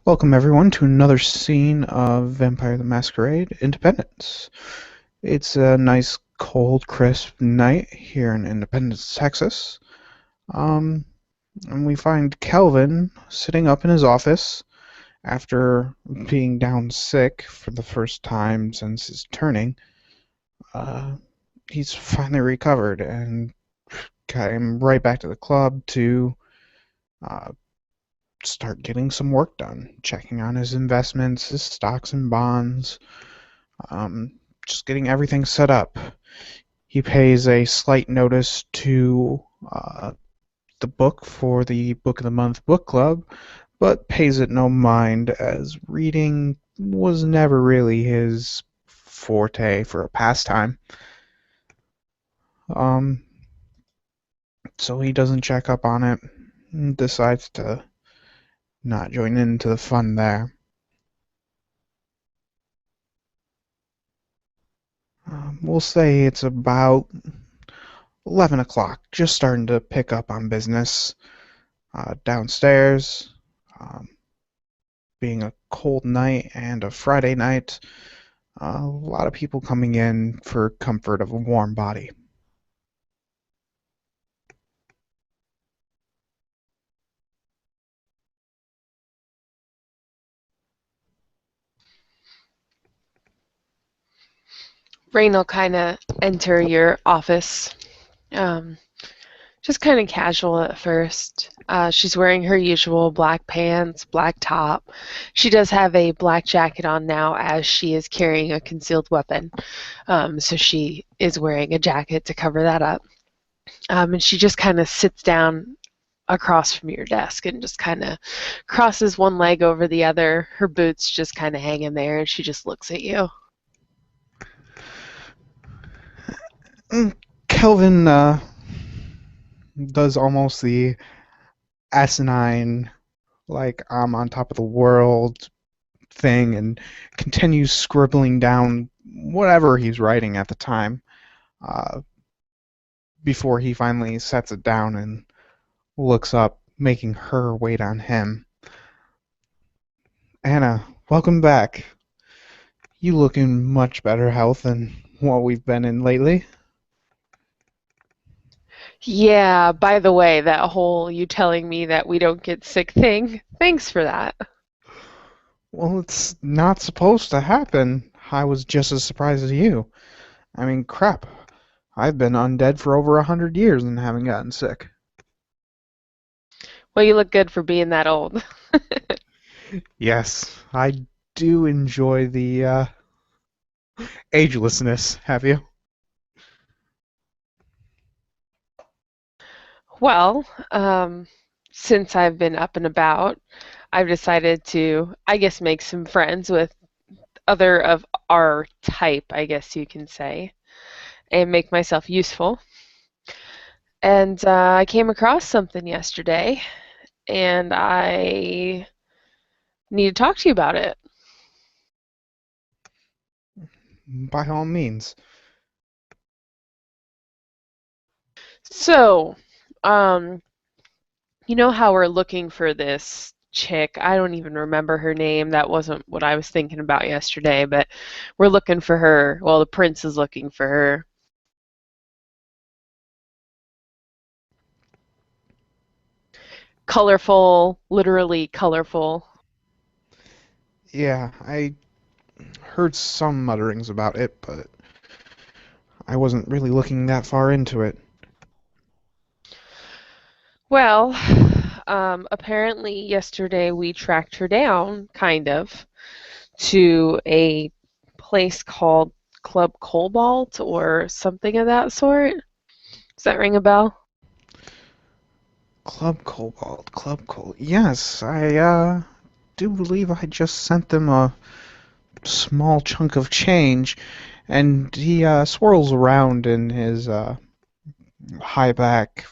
Welcome everyone to another scene of Vampire the Masquerade Independence. It's a nice, cold, crisp night here in Independence, Texas. Um, and we find Kelvin sitting up in his office after being down sick for the first time since his turning. Uh, he's finally recovered and came right back to the club to uh, start getting some work done, checking on his investments, his stocks and bonds, um, just getting everything set up. He pays a slight notice to the book for the Book of the Month book club, but pays it no mind as reading was never really his forte for a pastime. Um, so he doesn't check up on it and decides to not join into the fun there. We'll say it's about 11 o'clock, just starting to pick up on business. Downstairs, um, being a cold night and a Friday night, a lot of people coming in for comfort of a warm body. Rain will kind of enter your office, um, just kind of casual at first. She's wearing her usual black pants, black top. She does have a black jacket on now as she is carrying a concealed weapon. So she is wearing a jacket to cover that up. And she just kind of sits down across from your desk and just kind of crosses one leg over the other. Her boots just kind of hanging there, and she just looks at you. Kelvin does almost the asinine, like I'm on top of the world thing and continues scribbling down whatever he's writing at the time uh, before he finally sets it down and looks up, making her wait on him. Anna, welcome back. You look in much better health than what we've been in lately. Yeah, by the way, that whole you telling me that we don't get sick thing, thanks for that. Well, it's not supposed to happen. I was just as surprised as you. I mean, crap. I've been undead for over 100 years and haven't gotten sick. Well, you look good for being that old. Yes, I do enjoy the agelessness, have you? Well, since I've been up and about, I've decided to, I guess, make some friends with other of our type, I guess you can say, and make myself useful. And I came across something yesterday, and I need to talk to you about it. By all means. So, um, you know how we're looking for this chick? I don't even remember her name. That wasn't what I was thinking about yesterday, but we're looking for her. Well, the prince is looking for her. Colorful, literally colorful. Yeah, I heard some mutterings about it, but I wasn't really looking that far into it. Well, apparently yesterday we tracked her down, kind of, to a place called Club Cobalt or something of that sort. Does that ring a bell? Club Cobalt, Club Cobalt. Yes, I do believe I just sent them a small chunk of change, and he swirls around in his high back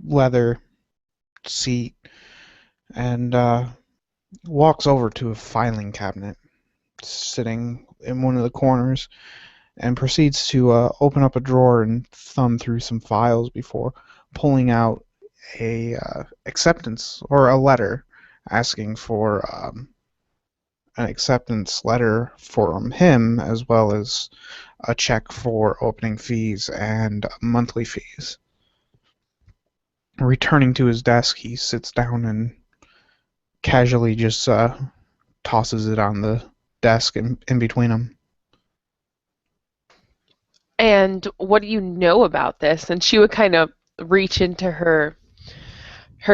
leather seat and walks over to a filing cabinet sitting in one of the corners and proceeds to open up a drawer and thumb through some files before pulling out a acceptance or a letter asking for an acceptance letter from him, as well as a check for opening fees and monthly fees. Returning to his desk, he sits down and casually just tosses it on the desk in between them. And what do you know about this? And she would kind of reach into her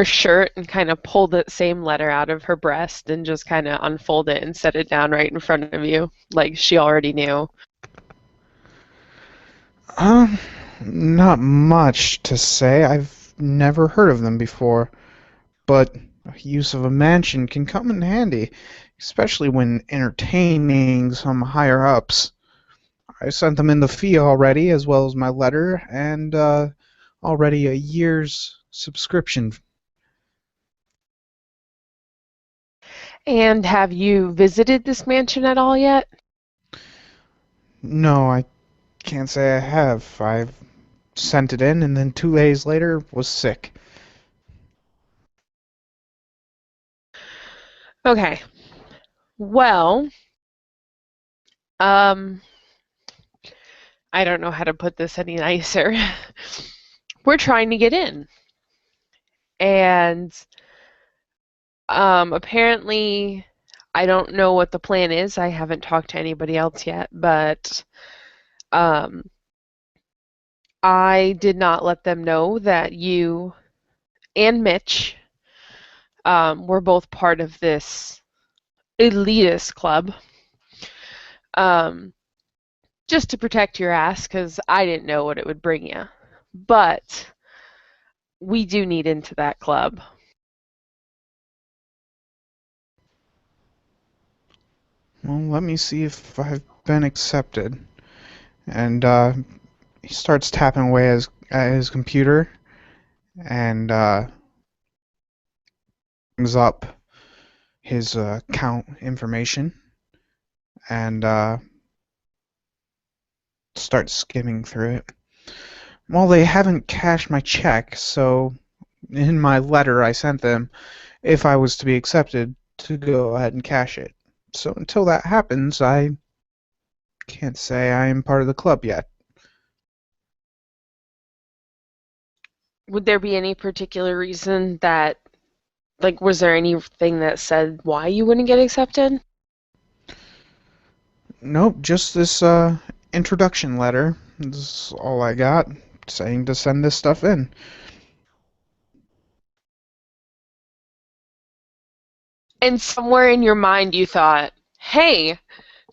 shirt and kind of pull the same letter out of her breast and just kind of unfold it and set it down right in front of you, like she already knew. Um, Not much to say. I've never heard of them before, but use of a mansion can come in handy, especially when entertaining some higher ups. I sent them in the fee already, as well as my letter, and already a year's subscription. And have you visited this mansion at all yet? No, I can't say I have. I've sent it in, and then 2 days later was sick. Okay. Well, um, I don't know how to put this any nicer. We're trying to get in. And apparently, I don't know what the plan is. I haven't talked to anybody else yet, but um, I did not let them know that you and Mitch were both part of this elitist club. Um, just to protect your ass, because I didn't know what it would bring you. But we do need into that club. Well, let me see if I've been accepted. And he starts tapping away at his computer and brings up his account information and starts skimming through it. Well, they haven't cashed my check, so in my letter I sent them, if I was to be accepted, to go ahead and cash it. So until that happens, I can't say I am part of the club yet. Would there be any particular reason that, like, was there anything that said why you wouldn't get accepted? Nope, just this introduction letter. This is all I got, saying to send this stuff in. And somewhere in your mind you thought, hey,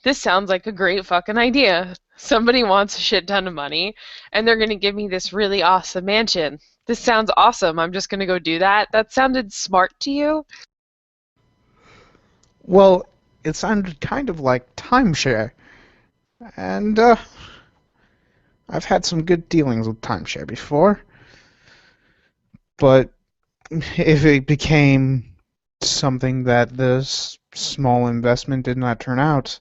this sounds like a great fucking idea. Somebody wants a shit ton of money and they're going to give me this really awesome mansion. This sounds awesome. I'm just going to go do that. That sounded smart to you? Well, it sounded kind of like timeshare, and I've had some good dealings with timeshare before, but if it became something that this small investment did not turn out,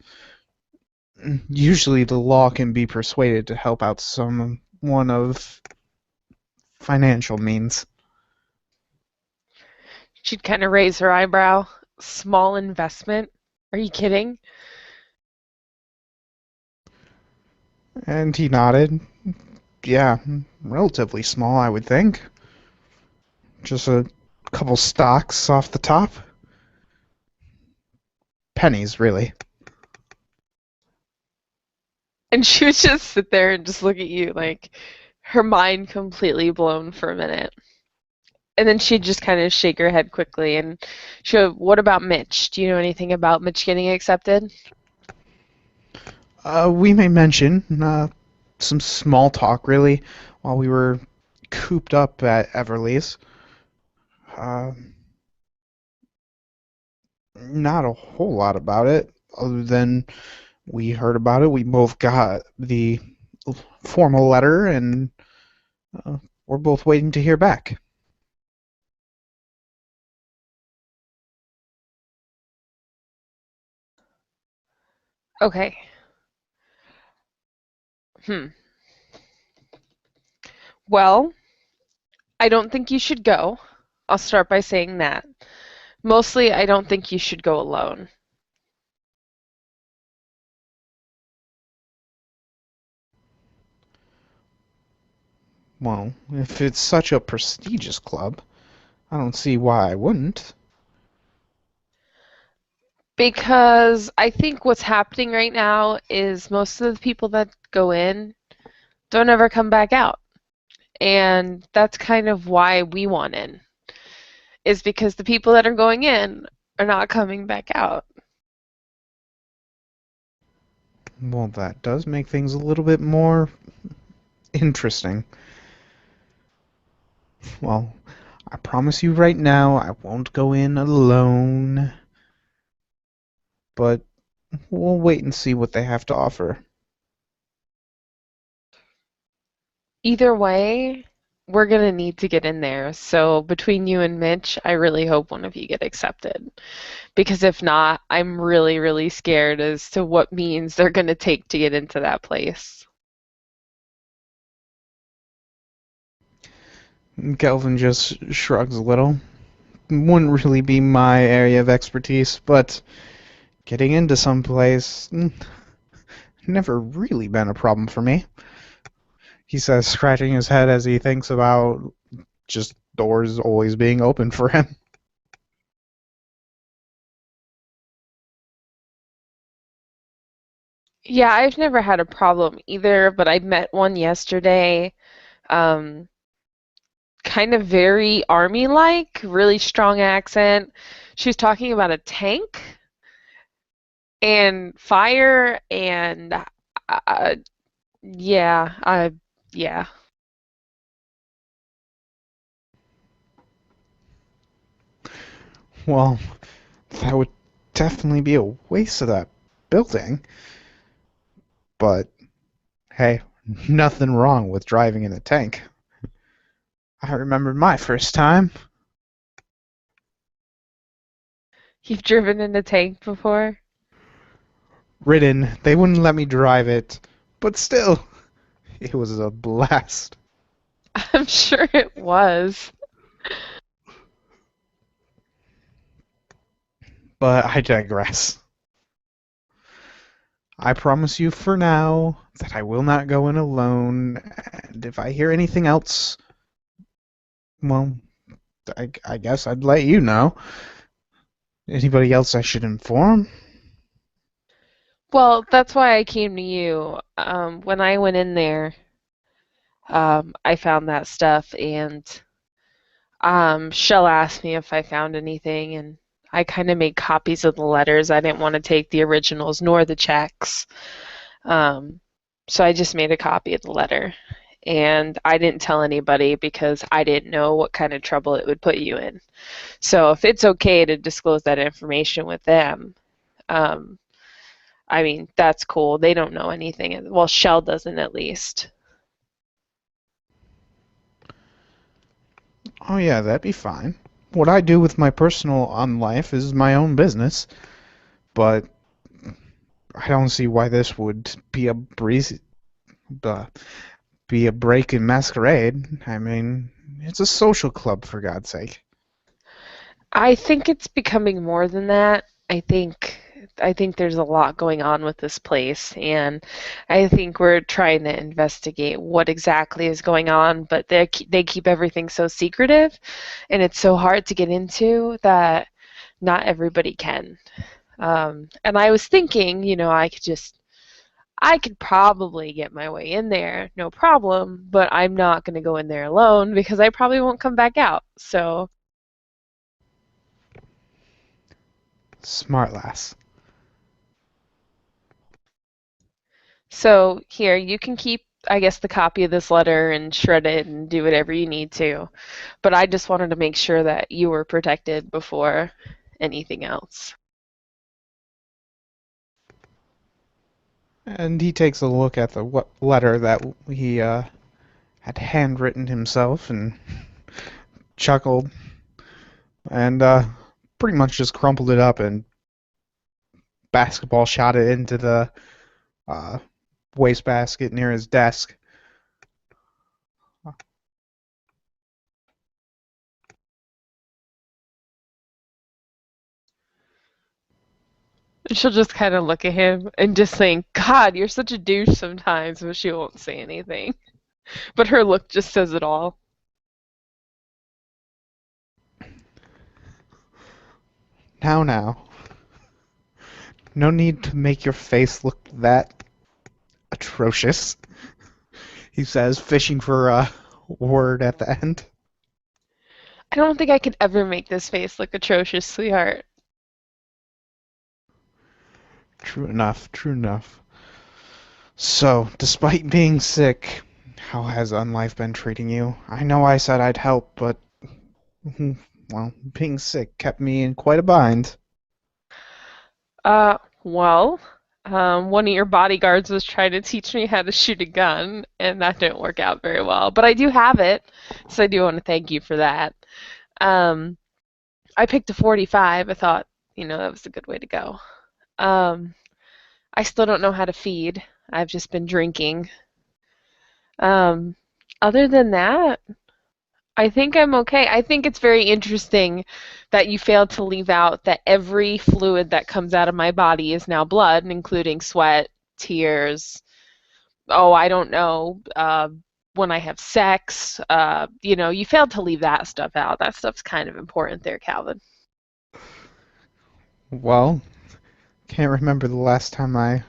usually the law can be persuaded to help out someone of financial means. She'd kind of raise her eyebrow. Small investment? Are you kidding? And he nodded. Yeah, relatively small, I would think. Just a couple stocks off the top. Pennies, really. And she would just sit there and just look at you like her mind completely blown for a minute. And then she'd just kind of shake her head quickly and she would, what about Mitch? Do you know anything about Mitch getting accepted? We may mention some small talk, really, while we were cooped up at Everly's. Uh, Not a whole lot about it, other than we heard about it. We both got the formal letter, and uh, we're both waiting to hear back. Okay. Hmm. Well, I don't think you should go. I'll start by saying that. Mostly, I don't think you should go alone. Well, if it's such a prestigious club, I don't see why I wouldn't. Because I think what's happening right now is most of the people that go in don't ever come back out. And that's kind of why we want in, is because the people that are going in are not coming back out. Well, that does make things a little bit more interesting. Well, I promise you right now I won't go in alone, but we'll wait and see what they have to offer. Either way, we're going to need to get in there. So between you and Mitch, I really hope one of you get accepted. Because if not, I'm really, really scared as to what means they're going to take to get into that place. Kelvin just shrugs a little. Wouldn't really be my area of expertise, but getting into some place never really been a problem for me. He says, scratching his head as he thinks about just doors always being open for him. Yeah, I've never had a problem either, but I met one yesterday, um, kind of very army-like, really strong accent. She was talking about a tank and fire and uh, yeah, yeah. Well, that would definitely be a waste of that building, but hey, nothing wrong with driving in a tank. I remember my first time. You've driven in a tank before? Ridden, they wouldn't let me drive it, but still, it was a blast. I'm sure it was. But I digress. I promise you for now that I will not go in alone, and if I hear anything else, well, I guess I'd let you know. Anybody else I should inform? Well, that's why I came to you. When I went in there, I found that stuff, and Shell asked me if I found anything, and I kind of made copies of the letters. I didn't want to take the originals nor the checks. Um, so I just made a copy of the letter. And I didn't tell anybody because I didn't know what kind of trouble it would put you in. So if it's okay to disclose that information with them, um, I mean, that's cool. They don't know anything. Well, Shell doesn't at least. Oh, yeah, that'd be fine. What I do with my personal life is my own business, but I don't see why this would be a breeze, uh, be a break in masquerade. I mean, it's a social club for God's sake. I think it's becoming more than that. I think there's a lot going on with this place, and I think we're trying to investigate what exactly is going on, but they keep everything so secretive, and it's so hard to get into that not everybody can. And I was thinking, I could probably get my way in there, no problem, but I'm not going to go in there alone because I probably won't come back out. Smart lass. So here, you can keep, I guess, the copy of this letter and shred it and do whatever you need to. But I just wanted to make sure that you were protected before anything else. And he takes a look at the letter that he had handwritten himself and chuckled and pretty much just crumpled it up and basketball shot it into the uh, wastebasket near his desk. And she'll just kind of look at him and just think, God, you're such a douche sometimes, but she won't say anything. But her look just says it all. Now. No need to make your face look that atrocious, he says, fishing for a word at the end. I don't think I could ever make this face look atrocious, sweetheart. True enough, true enough. So, despite being sick, how has Unlife been treating you? I know I said I'd help, but, well, being sick kept me in quite a bind. Well, one of your bodyguards was trying to teach me how to shoot a gun, and that didn't work out very well. But I do have it, so I do want to thank you for that. Um, I picked a 45. I thought, that was a good way to go. Um, I still don't know how to feed. I've just been drinking. Um, Other than that, I think I'm okay. I think it's very interesting that you failed to leave out that every fluid that comes out of my body is now blood, including sweat, tears. Oh, I don't know. When I have sex, you failed to leave that stuff out. That stuff's kind of important there, Calvin. Well, can't remember the last time I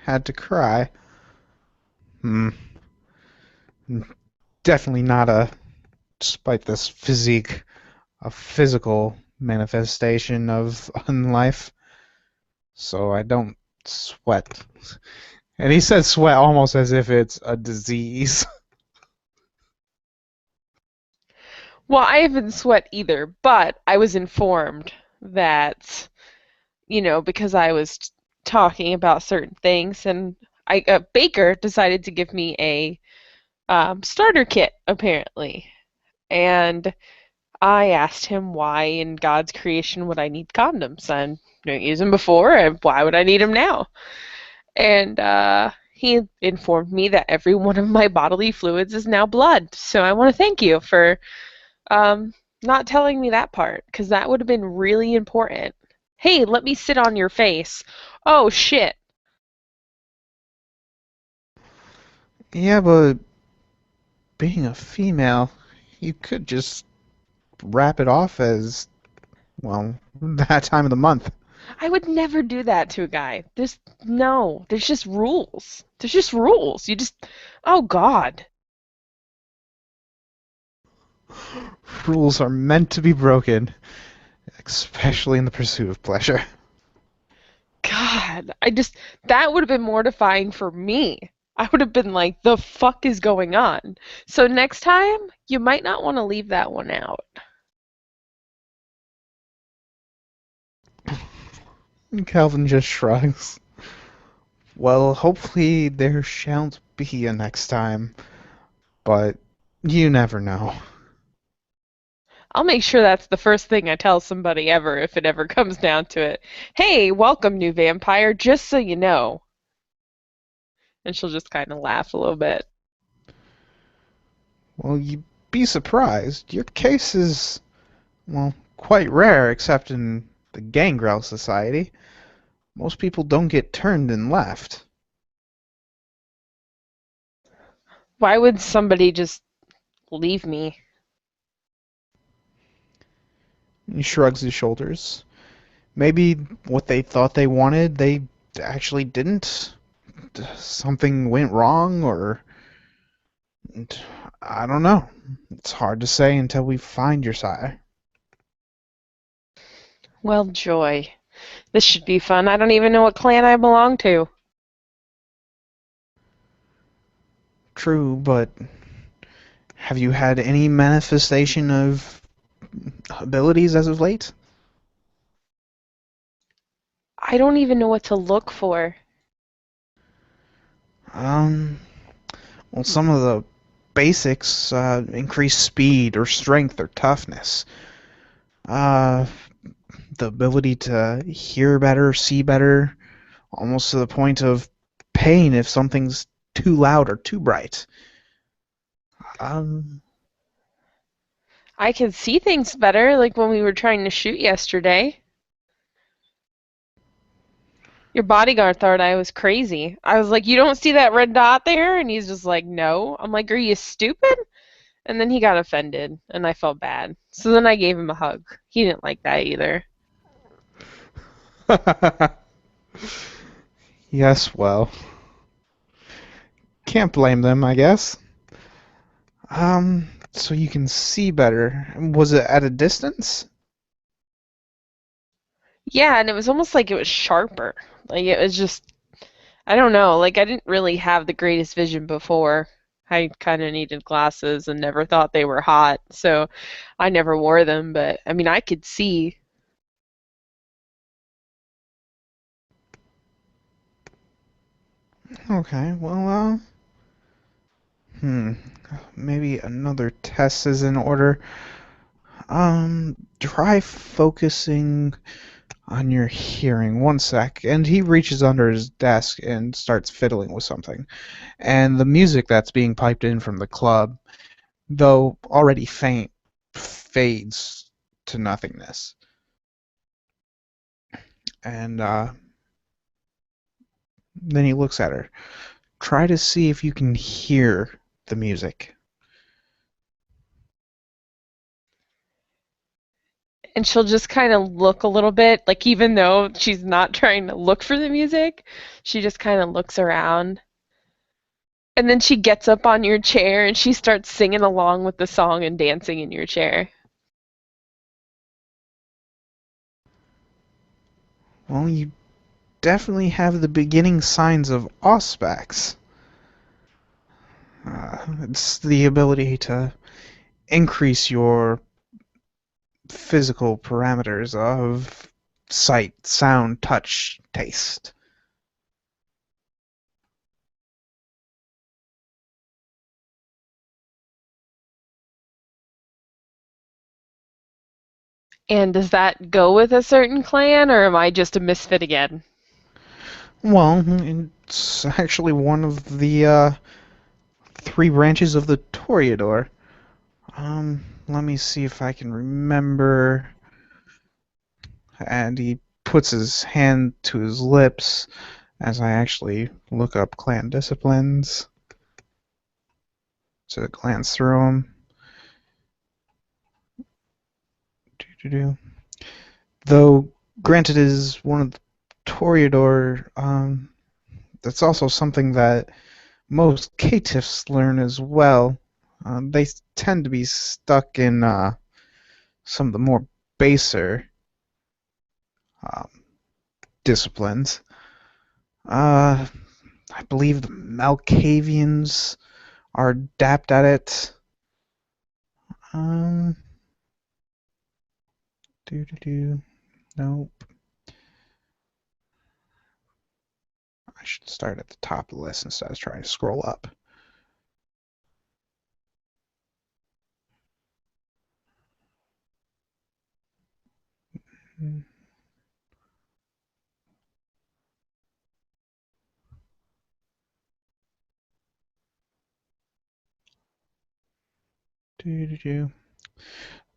had to cry. Hmm, definitely not despite this physique, a physical manifestation of unlife. So I don't sweat. And he said sweat almost as if it's a disease. Well, I haven't sweat either, but I was informed that, because I was talking about certain things, and Baker decided to give me a starter kit, apparently. And I asked him why in God's creation would I need condoms? I didn't use them before, and why would I need them now? And he informed me that every one of my bodily fluids is now blood. So I want to thank you for um, not telling me that part, because that would have been really important. Hey, let me sit on your face. Oh, shit. Yeah, but being a female, you could just wrap it off as, well, that time of the month. I would never do that to a guy. There's just rules. There's just rules. Oh, God. Rules are meant to be broken, especially in the pursuit of pleasure. God, that would have been mortifying for me. I would have been like, the fuck is going on? So next time, you might not want to leave that one out. Calvin just shrugs. Well, hopefully there shan't be a next time, but you never know. I'll make sure that's the first thing I tell somebody ever if it ever comes down to it. Hey, welcome, new vampire, just so you know. And she'll just kind of laugh a little bit. Well, you'd be surprised. Your case is, well, quite rare, except in the Gangrel Society. Most people don't get turned and left. Why would somebody just leave me? He shrugs his shoulders. Maybe what they thought they wanted, they actually didn't. Something went wrong, or I don't know. It's hard to say until we find your sire. Well, joy. This should be fun. I don't even know what clan I belong to. True, but have you had any manifestation of abilities as of late? I don't even know what to look for. Um, well, some of the basics increase speed or strength or toughness. Uh, the ability to hear better, see better, almost to the point of pain if something's too loud or too bright. Um, I can see things better, like when we were trying to shoot yesterday. Your bodyguard thought I was crazy. I was like, "You don't see that red dot there?" And he's just like, "No." I'm like, "Are you stupid?" And then he got offended, and I felt bad. So then I gave him a hug. He didn't like that either. Yes, well, can't blame them, I guess. So you can see better. Was it at a distance? Yeah, and it was almost like it was sharper. Like it was just, I don't know, like I didn't really have the greatest vision before. I kind of needed glasses and never thought they were hot, so I never wore them, but I mean, I could see. Okay, well, hmm, maybe another test is in order. Try focusing on your hearing. One sec. And he reaches under his desk and starts fiddling with something. And the music that's being piped in from the club, though already faint, fades to nothingness. And then he looks at her. Try to see if you can hear the music. And she'll just kind of look a little bit, like even though she's not trying to look for the music, she just kind of looks around. And then she gets up on your chair and she starts singing along with the song and dancing in your chair. Well, you definitely have the beginning signs of Auspex. It's the ability to increase your physical parameters of sight, sound, touch, taste. And does that go with a certain clan, or am I just a misfit again? Well, it's actually one of the three branches of the Toreador. Let me see if I can remember. And he puts his hand to his lips as I actually look up clan disciplines to glance through them. Though, granted, it is one of the Toreador, that's also something that most caitiffs learn as well. They tend to be stuck in some of the more baser um, disciplines. Uh, I believe the Malkavians are adept at it. Um, do. Nope. I should start at the top of the list instead of trying to scroll up. Do.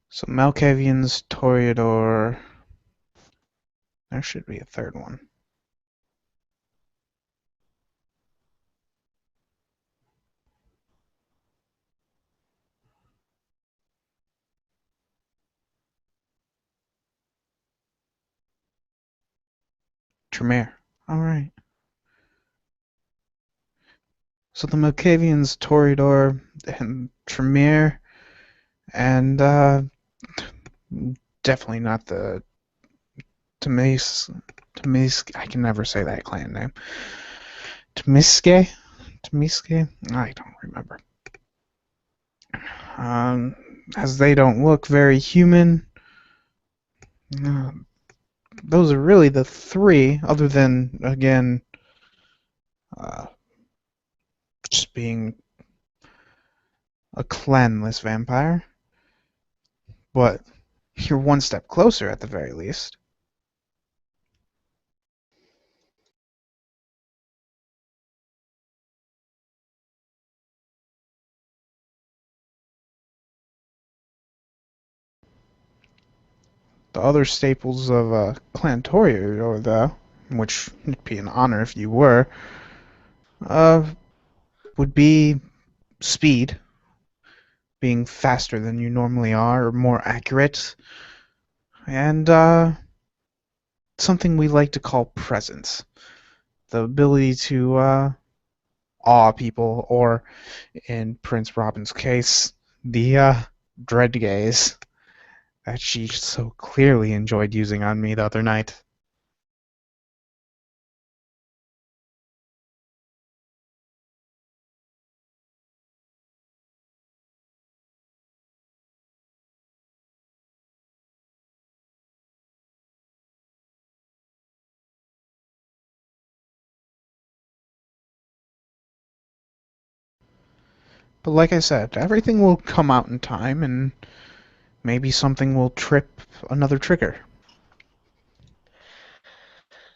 So Malkavians, Toreador. There should be a third one. Tremere. All right. So the Malkavians, Toreador, and Tremere, and definitely not the Tamis. Tamis. I can never say that clan name. Tamiske. Tamiske. I don't remember. Um, as they don't look very human. Uh, those are really the three, other than again, uh, just being a clanless vampire. But you're one step closer at the very least. The other staples of Clan Toreador, though. which would be an honor if you were, uh, would be speed, being faster than you normally are, or more accurate, and something we like to call presence, the ability to awe people, or in Prince Robin's case, the dread gaze that she so clearly enjoyed using on me the other night. But like I said, everything will come out in time, and maybe something will trip another trigger.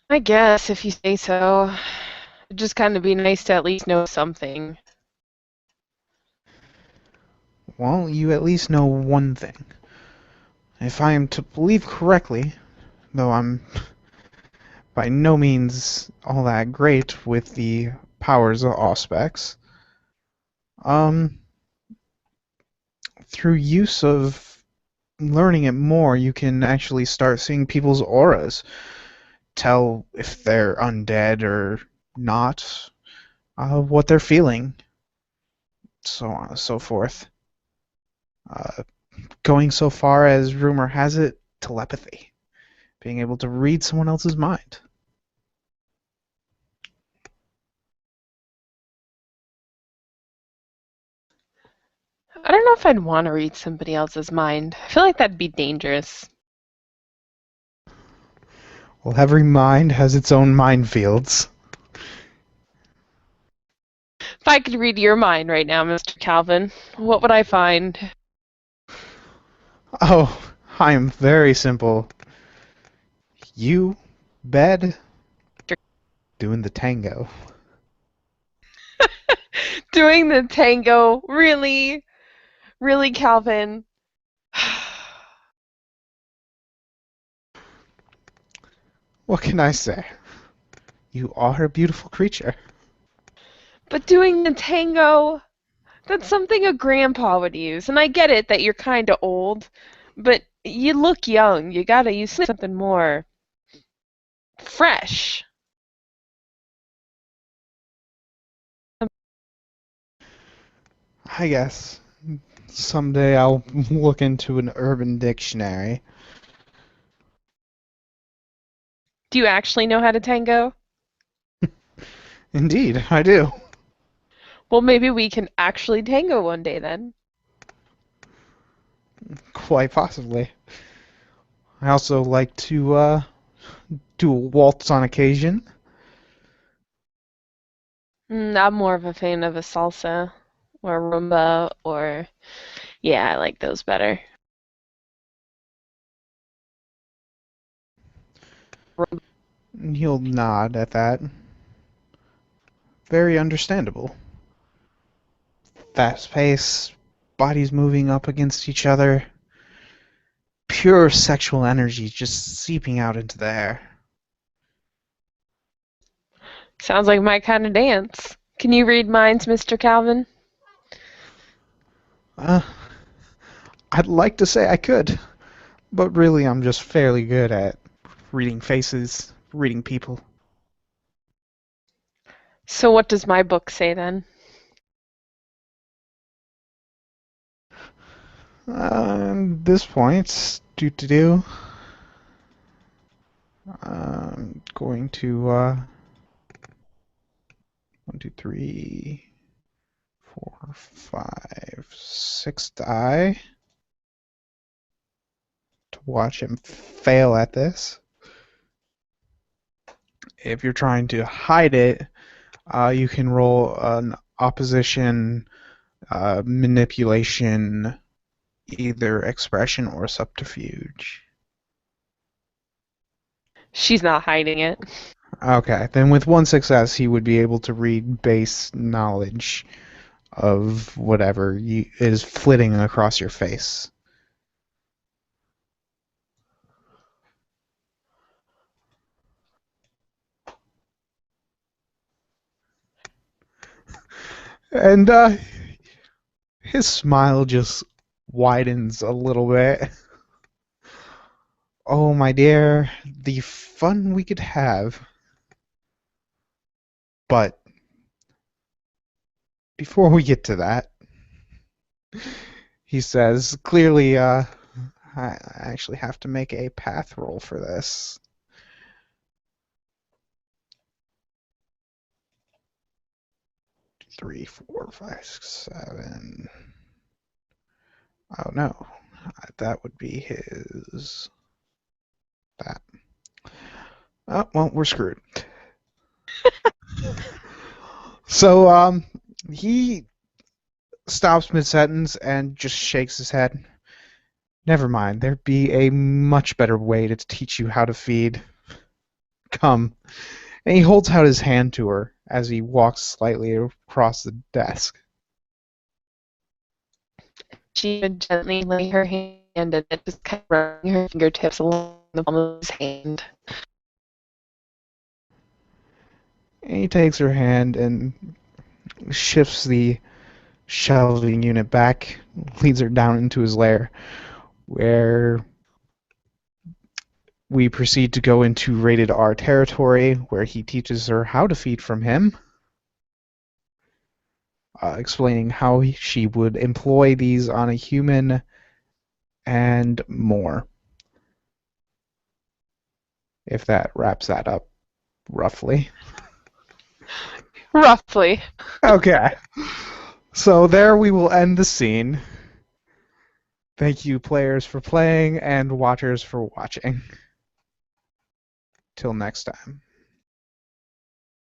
I guess if you say so. It'd just kind of be nice to at least know something. Well, you at least know one thing. If I am to believe correctly, though I'm by no means all that great with the powers of Auspex, um, through use of learning it more, you can actually start seeing people's auras, tell if they're undead or not, what they're feeling, so on and so forth. Uh, Going so far as rumor has it, telepathy, being able to read someone else's mind. I don't know if I'd want to read somebody else's mind. I feel like that'd be dangerous. Well, every mind has its own minefields. If I could read your mind right now, Mr. Calvin, what would I find? Oh, I am very simple. You, bed, doing the tango. Doing the tango? Really? Really, Calvin? What can I say? You are a beautiful creature. But doing the tango? That's something a grandpa would use. And I get it that you're kind of old, but you look young. You gotta use something more fresh. I guess someday I'll look into an urban dictionary. Do you actually know how to tango? Indeed, I do. Well, maybe we can actually tango one day then. Quite possibly. I also like to do a waltz on occasion. I'm more of a fan of a salsa or a rumba or yeah, I like those better. He'll nod at that. Very understandable. Fast pace, bodies moving up against each other, pure sexual energy just seeping out into the air. Sounds like my kind of dance. Can you read minds, Mr. Calvin? Uh, I'd like to say I could, but really I'm just fairly good at reading faces, reading people. So what does my book say then? At this point, do. I'm going to, 6 die to watch him fail at this. If you're trying to hide it, you can roll an opposition, manipulation, either expression or subterfuge. She's not hiding it. Okay, then with one success, he would be able to read base knowledge of whatever is flitting across your face. And his smile just widens a little bit. Oh, my dear, the fun we could have. But before we get to that, he says, clearly, I actually have to make a path roll for this. Three, four, five, six, seven. Oh no, that would be his. That. Oh well, we're screwed. So he stops mid sentence and just shakes his head. Never mind. There'd be a much better way to teach you how to feed. Come. And he holds out his hand to her as he walks slightly across the desk. She would gently lay her hand in it, just kind of running her fingertips along the palm of his hand. And he takes her hand and shifts the shelving unit back, leads her down into his lair, where we proceed to go into rated R territory, where he teaches her how to feed from him, explaining how she would employ these on a human and more. If that wraps that up roughly. Roughly. Okay. So there we will end the scene. Thank you, players, for playing and watchers for watching. Till next time.